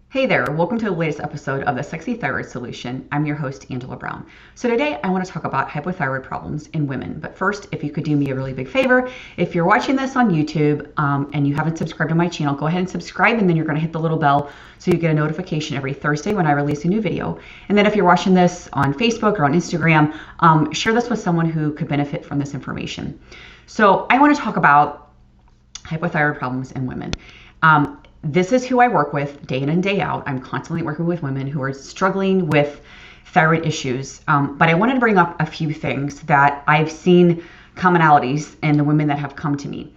Hey there, welcome to the latest episode of the Sexy Thyroid Solution. I'm your host, Angela Brown. So today I want to talk about hypothyroid problems in women. But first, if you could do me a really big favor, if you're watching this on YouTube and you haven't subscribed to my channel, go ahead and subscribe, and then you're going to hit the little bell so you get a notification every Thursday when I release a new video. And then if you're watching this on Facebook or on Instagram, share this with someone who could benefit from this information. So I want to talk about hypothyroid problems in women. This is who I work with day in and day out. I'm constantly working with women who are struggling with thyroid issues. But I wanted to bring up a few things that I've seen commonalities in the women that have come to me.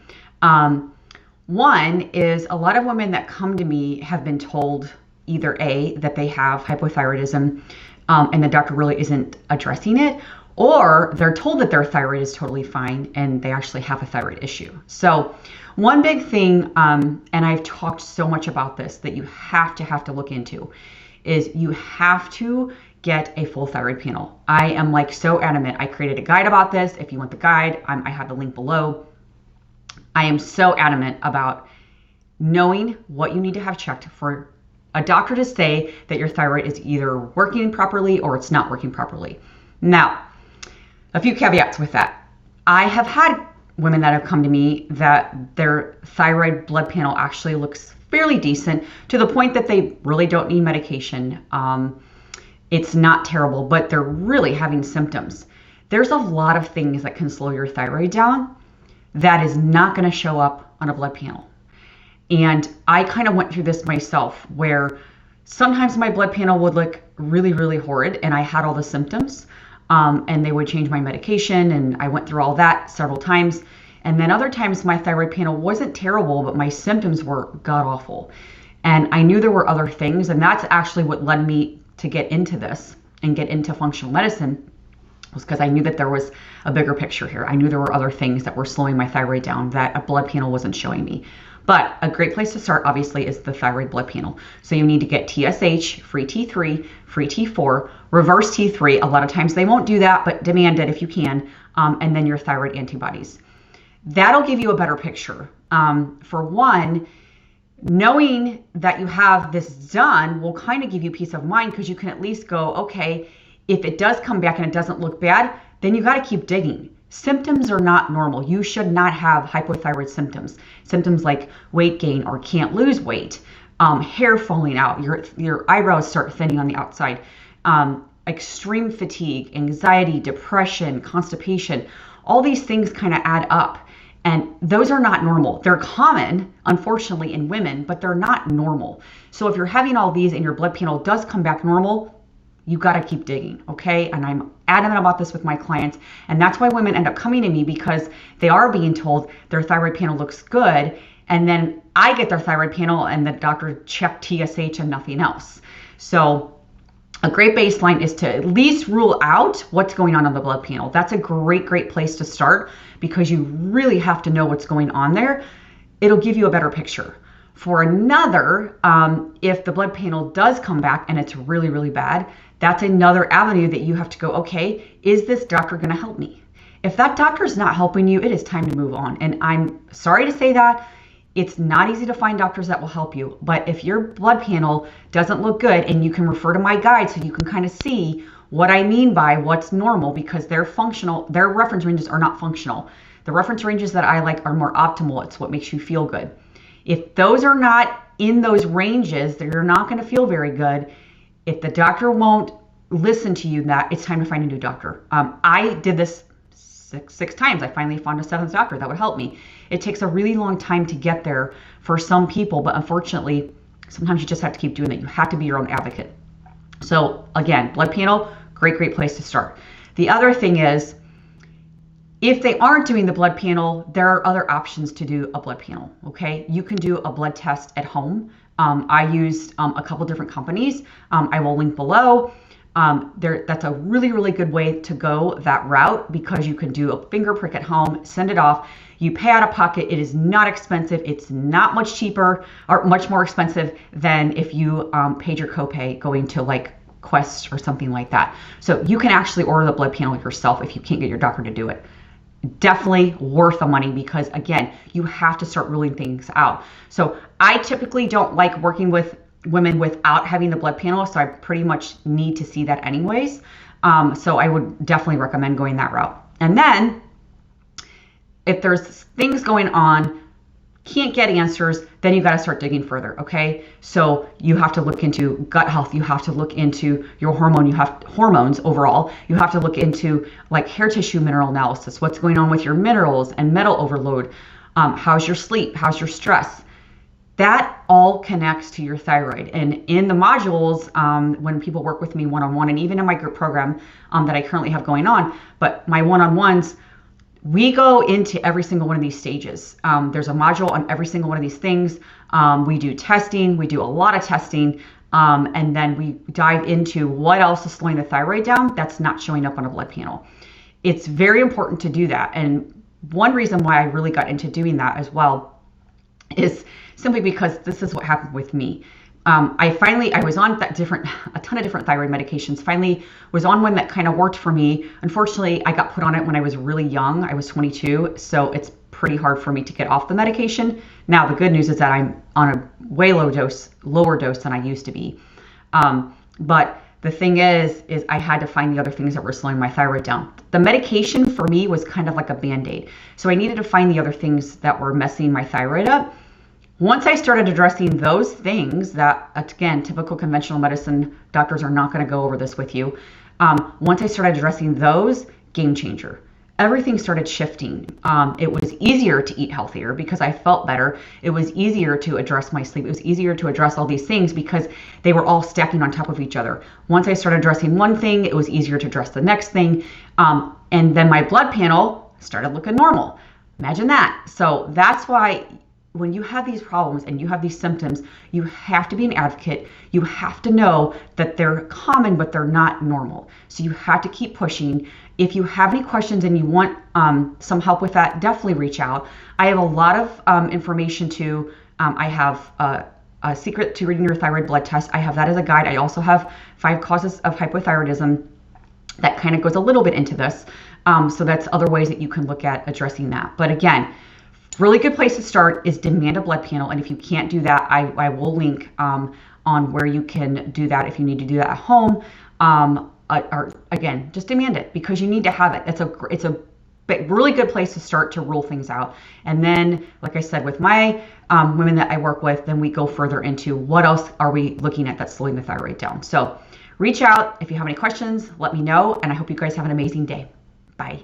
One is a lot of women that come to me have been told either A, that they have hypothyroidism and the doctor really isn't addressing it, or they're told that their thyroid is totally fine and they actually have a thyroid issue. So one big thing, and I've talked so much about this, that you have to look into is you have to get a full thyroid panel. I am like so adamant. I created a guide about this. If you want the guide, I have the link below. I am so adamant about knowing what you need to have checked for a doctor to say that your thyroid is either working properly or it's not working properly. Now, a few caveats with that. I have had women that have come to me that their thyroid blood panel actually looks fairly decent to the point that they really don't need medication. It's not terrible, but they're really having symptoms. There's a lot of things that can slow your thyroid down that is not going to show up on a blood panel. And I kind of went through this myself where sometimes my blood panel would look really, really horrid and I had all the symptoms. And they would change my medication, and I went through all that several times. And then other times my thyroid panel wasn't terrible, but my symptoms were god-awful. And I knew there were other things, and that's actually what led me to get into this and get into functional medicine, was because I knew that there was a bigger picture here. I knew there were other things that were slowing my thyroid down that a blood panel wasn't showing me. But a great place to start, obviously, is the thyroid blood panel. So you need to get TSH, free T3, free T4, reverse T3. A lot of times they won't do that, but demand it if you can. And then your thyroid antibodies. That'll give you a better picture. For one, knowing that you have this done will kind of give you peace of mind, because you can at least go, okay, if it does come back and it doesn't look bad, then you got to keep digging. Symptoms are not normal. You should not have hypothyroid symptoms. Symptoms like weight gain or can't lose weight, hair falling out, your eyebrows start thinning on the outside, extreme fatigue, anxiety, depression, constipation. All these things kind of add up. And those are not normal. They're common, unfortunately, in women, but they're not normal. So if you're having all these and your blood panel does come back normal, you got to keep digging, okay? And I'm adamant about this with my clients. And that's why women end up coming to me, because they are being told their thyroid panel looks good. And then I get their thyroid panel and the doctor checked TSH and nothing else. So a great baseline is to at least rule out what's going on the blood panel. That's a great place to start, because you really have to know what's going on there. It'll give you a better picture. For another, if the blood panel does come back and it's really, really bad, that's another avenue that you have to go, okay, is this doctor going to help me? If that doctor is not helping you, it is time to move on. And I'm sorry to say that. It's not easy to find doctors that will help you. But if your blood panel doesn't look good, and you can refer to my guide so you can kind of see what I mean by what's normal, because they're functional, their reference ranges are not functional. The reference ranges that I like are more optimal. It's what makes you feel good. If those are not in those ranges, then you're not going to feel very good. If the doctor won't listen to you, that it's time to find a new doctor. I did this six times. I finally found a seventh doctor that would help me. It takes a really long time to get there for some people, but unfortunately, sometimes you just have to keep doing it. You have to be your own advocate. So again, blood panel, great place to start. The other thing is, if they aren't doing the blood panel, there are other options to do a blood panel, okay? You can do a blood test at home. I used a couple different companies. I will link below. That's a really good way to go that route, because you can do a finger prick at home, send it off. You pay out of pocket. It is not expensive. It's not much cheaper or much more expensive than if you paid your copay going to like Quest or something like that. So you can actually order the blood panel yourself if you can't get your doctor to do it. definitely worth the money because, again, you have to start ruling things out. So I typically don't like working with women without having the blood panel, so I pretty much need to see that anyways. So I would definitely recommend going that route. And then if there's things going on, can't get answers, then you got to start digging further. Okay. So you have to look into gut health. You have to look into your hormones overall. You have to look into like hair tissue mineral analysis. What's going on with your minerals and metal overload? How's your sleep? How's your stress? That all connects to your thyroid. And in the modules, when people work with me one-on-one, and even in my group program that I currently have going on, but my one-on-ones, we go into every single one of these stages. There's a module on every single one of these things. We do testing. We do a lot of testing. And then we dive into what else is slowing the thyroid down that's not showing up on a blood panel. It's very important to do that. And one reason why I really got into doing that as well is simply because this is what happened with me. I was on a ton of different thyroid medications. Finally was on one that kind of worked for me. Unfortunately, I got put on it when I was really young. I was 22, so it's pretty hard for me to get off the medication. Now, the good news is that I'm on a way lower dose than I used to be. But the thing is I had to find the other things that were slowing my thyroid down. The medication for me was kind of like a Band-Aid. So I needed to find the other things that were messing my thyroid up. Once I started addressing those things that, again, typical conventional medicine doctors are not going to go over this with you. Once I started addressing those, game changer. Everything started shifting. It was easier to eat healthier because I felt better. It was easier to address my sleep. It was easier to address all these things because they were all stacking on top of each other. Once I started addressing one thing, it was easier to address the next thing. And then my blood panel started looking normal. Imagine that. So that's why when you have these problems and you have these symptoms, you have to be an advocate. You have to know that they're common, but they're not normal. So you have to keep pushing. If you have any questions and you want some help with that, definitely reach out. I have a lot of information too. I have a secret to reading your thyroid blood test. I have that as a guide. I also have 5 causes of hypothyroidism that kind of goes a little bit into this. So that's other ways that you can look at addressing that. But again, really good place to start is demand a blood panel. And if you can't do that, I will link on where you can do that if you need to do that at home. Or again, just demand it because you need to have it. It's a really good place to start to rule things out. And then, like I said, with my women that I work with, then we go further into what else are we looking at that's slowing the thyroid down. So reach out. If you have any questions, let me know. And I hope you guys have an amazing day. Bye.